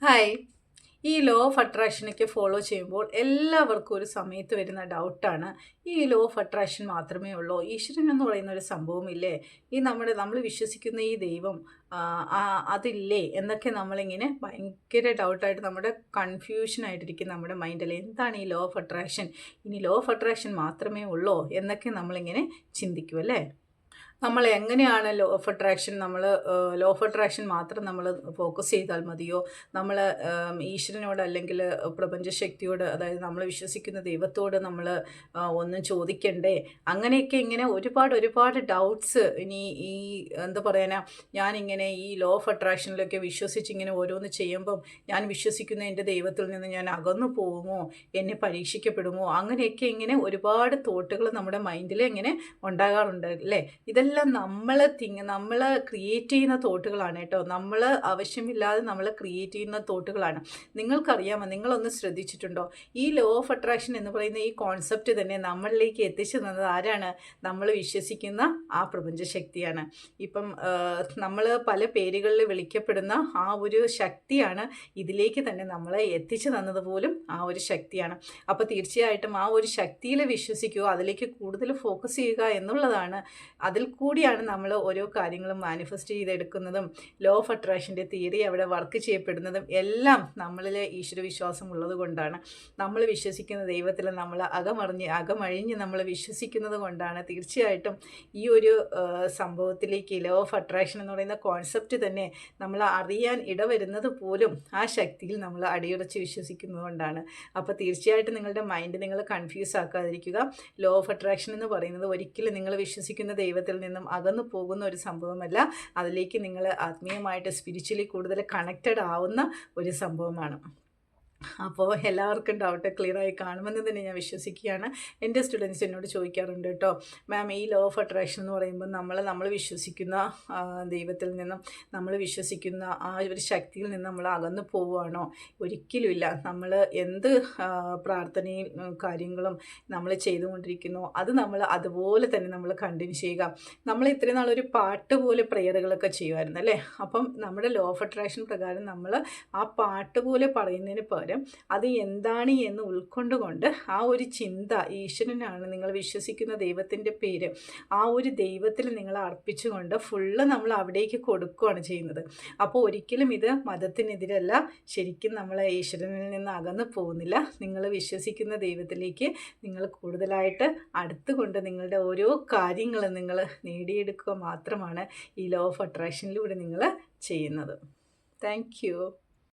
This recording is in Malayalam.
ഹായ്. ഈ ലോ ഓഫ് അട്രാക്ഷനൊക്കെ ഫോളോ ചെയ്യുമ്പോൾ എല്ലാവർക്കും ഒരു സമയത്ത് വരുന്ന ഡൗട്ടാണ്, ഈ ലോ ഓഫ് അട്രാക്ഷൻ മാത്രമേ ഉള്ളോ? ഈശ്വരൻ എന്ന് പറയുന്ന ഒരു സംഭവമില്ലേ? ഈ നമ്മൾ വിശ്വസിക്കുന്ന ഈ ദൈവം അതില്ലേ എന്നൊക്കെ നമ്മളിങ്ങനെ ഭയങ്കര ഡൗട്ടായിട്ട് നമ്മുടെ കൺഫ്യൂഷനായിട്ടിരിക്കും നമ്മുടെ മൈൻഡിൽ. എന്താണ് ഈ ലോ ഓഫ് അട്രാക്ഷൻ? ഇനി ലോ ഓഫ് അട്രാക്ഷൻ മാത്രമേ ഉള്ളോ എന്നൊക്കെ നമ്മളിങ്ങനെ ചിന്തിക്കും അല്ലേ? നമ്മൾ എങ്ങനെയാണ് ലോ ഓഫ് അട്രാക്ഷൻ മാത്രം നമ്മൾ ഫോക്കസ് ചെയ്താൽ മതിയോ? നമ്മൾ ഈശ്വരനോട് അല്ലെങ്കിൽ പ്രപഞ്ചശക്തിയോട്, അതായത് നമ്മൾ വിശ്വസിക്കുന്ന ദൈവത്തോട് നമ്മൾ ഒന്നും ചോദിക്കണ്ടേ? അങ്ങനെയൊക്കെ ഇങ്ങനെ ഒരുപാട് ഡൗട്ട്സ്. ഇനി ഈ എന്താ പറയാനാ, ഞാനിങ്ങനെ ഈ ലോ ഓഫ് അട്രാക്ഷനിലൊക്കെ വിശ്വസിച്ചിങ്ങനെ ഓരോന്ന് ചെയ്യുമ്പം ഞാൻ വിശ്വസിക്കുന്ന എൻ്റെ ദൈവത്തിൽ നിന്ന് ഞാൻ അകന്നു പോകുമോ? എന്നെ പരീക്ഷിക്കപ്പെടുമോ? അങ്ങനെയൊക്കെ ഇങ്ങനെ ഒരുപാട് തോട്ടുകൾ നമ്മുടെ മൈൻഡിൽ ഇങ്ങനെ ഉണ്ടാകാറുണ്ട് അല്ലേ? ഇതെല്ലാം നമ്മൾ ക്രിയേറ്റ് ചെയ്യുന്ന തോട്ടുകളാണ് കേട്ടോ. നമ്മൾ ആവശ്യമില്ലാതെ നമ്മൾ ക്രിയേറ്റ് ചെയ്യുന്ന തോട്ടുകളാണ്. നിങ്ങൾക്കറിയാമോ, നിങ്ങളൊന്ന് ശ്രദ്ധിച്ചിട്ടുണ്ടോ? ഈ ലോ ഓഫ് അട്രാക്ഷൻ എന്ന് പറയുന്ന ഈ കോൺസെപ്റ്റ് തന്നെ നമ്മളിലേക്ക് എത്തിച്ചു തന്നത് ആരാണ്? നമ്മൾ വിശ്വസിക്കുന്ന ആ പ്രപഞ്ചശക്തിയാണ്. ഇപ്പം നമ്മൾ പല പേരുകളിൽ വിളിക്കപ്പെടുന്ന ആ ഒരു ശക്തിയാണ് ഇതിലേക്ക് തന്നെ നമ്മളെ എത്തിച്ചു തന്നത് പോലും ആ ഒരു ശക്തിയാണ്. അപ്പോൾ തീർച്ചയായിട്ടും ആ ഒരു ശക്തിയിൽ വിശ്വസിക്കുക, അതിലേക്ക് കൂടുതൽ ഫോക്കസ് ചെയ്യുക എന്നുള്ളതാണ്. അതിൽ കൂടിയാണ് നമ്മൾ ഓരോ കാര്യങ്ങളും മാനിഫെസ്റ്റ് ചെയ്തെടുക്കുന്നതും ലോ ഓഫ് അട്രാക്ഷൻ്റെ തിയറി അവിടെ വർക്ക് ചെയ്യപ്പെടുന്നതും എല്ലാം നമ്മളിൽ ഈശ്വരവിശ്വാസം ഉള്ളത് കൊണ്ടാണ്. നമ്മൾ വിശ്വസിക്കുന്ന ദൈവത്തിൽ നമ്മൾ അകമഴിഞ്ഞ് നമ്മൾ വിശ്വസിക്കുന്നത് കൊണ്ടാണ് തീർച്ചയായിട്ടും ഈ ഒരു സംഭവത്തിലേക്ക്, ലോ ഓഫ് അട്രാക്ഷൻ എന്ന് പറയുന്ന കോൺസെപ്റ്റ് തന്നെ നമ്മൾ അറിയാൻ ഇടവരുന്നത് പോലും ആ ശക്തിയിൽ നമ്മൾ അടിയുറച്ച് വിശ്വസിക്കുന്നത് കൊണ്ടാണ്. അപ്പോൾ തീർച്ചയായിട്ടും നിങ്ങളുടെ മൈൻഡ് നിങ്ങൾ കൺഫ്യൂസ് ആക്കാതിരിക്കുക. ലോ ഓഫ് അട്രാക്ഷൻ എന്ന് പറയുന്നത് ഒരിക്കലും നിങ്ങൾ വിശ്വസിക്കുന്ന ദൈവത്തിൽ നിന്നും അകന്നു പോകുന്ന ഒരു സംഭവമല്ല. അതിലേക്ക് നിങ്ങൾ ആത്മീയമായിട്ട് സ്പിരിച്വലി കൂടുതൽ കണക്റ്റഡ് ആവുന്ന ഒരു സംഭവമാണ്. അപ്പോൾ എല്ലാവർക്കും ഡൗട്ട് ക്ലിയറായി കാണുമെന്ന് തന്നെ ഞാൻ വിശ്വസിക്കുകയാണ്. എൻ്റെ സ്റ്റുഡൻസ് എന്നോട് ചോദിക്കാറുണ്ട് കേട്ടോ, മാം ഈ ലോ ഓഫ് അട്രാക്ഷൻ എന്ന് പറയുമ്പോൾ നമ്മൾ വിശ്വസിക്കുന്ന ദൈവത്തിൽ നിന്നും, നമ്മൾ വിശ്വസിക്കുന്ന ആ ഒരു ശക്തിയിൽ നിന്ന് നമ്മൾ അകന്നു പോവുകയാണോ? ഒരിക്കലുമില്ല. നമ്മൾ എന്ത് പ്രാർത്ഥനയും കാര്യങ്ങളും നമ്മൾ ചെയ്തുകൊണ്ടിരിക്കുന്നു, അത് നമ്മൾ അതുപോലെ തന്നെ നമ്മൾ കണ്ടിന്യൂ ചെയ്യുക. നമ്മൾ ഇത്രയും നാളൊരു പാട്ട് പോലെ പ്രെയറുകളൊക്കെ ചെയ്യുമായിരുന്നു അല്ലേ? അപ്പം നമ്മുടെ ലോ ഓഫ് അട്രാക്ഷൻ പ്രകാരം നമ്മൾ ആ പാട്ട് പോലെ പറയുന്നതിന് പകരം അത് എന്താണ് എന്ന് ഉൾക്കൊണ്ടുകൊണ്ട് ആ ഒരു ചിന്ത, ഈശ്വരനാണ് നിങ്ങൾ വിശ്വസിക്കുന്ന ദൈവത്തിൻ്റെ പേര്, ആ ഒരു ദൈവത്തിൽ നിങ്ങൾ അർപ്പിച്ചുകൊണ്ട് ഫുള്ള് നമ്മൾ അവിടേക്ക് കൊടുക്കുകയാണ് ചെയ്യുന്നത്. അപ്പോൾ ഒരിക്കലും ഇത് മതത്തിനെതിരല്ല. ശരിക്കും നമ്മൾ ഈശ്വരനിൽ നിന്ന് അകന്നു പോകുന്നില്ല. നിങ്ങൾ വിശ്വസിക്കുന്ന ദൈവത്തിലേക്ക് നിങ്ങൾ കൂടുതലായിട്ട് അടുത്തുകൊണ്ട് നിങ്ങളുടെ ഓരോ കാര്യങ്ങളും നിങ്ങൾ നേടിയെടുക്കുക മാത്രമാണ് ഈ ലോ ഓഫ് അട്രാക്ഷനിലൂടെ നിങ്ങൾ ചെയ്യുന്നത്. Thank you.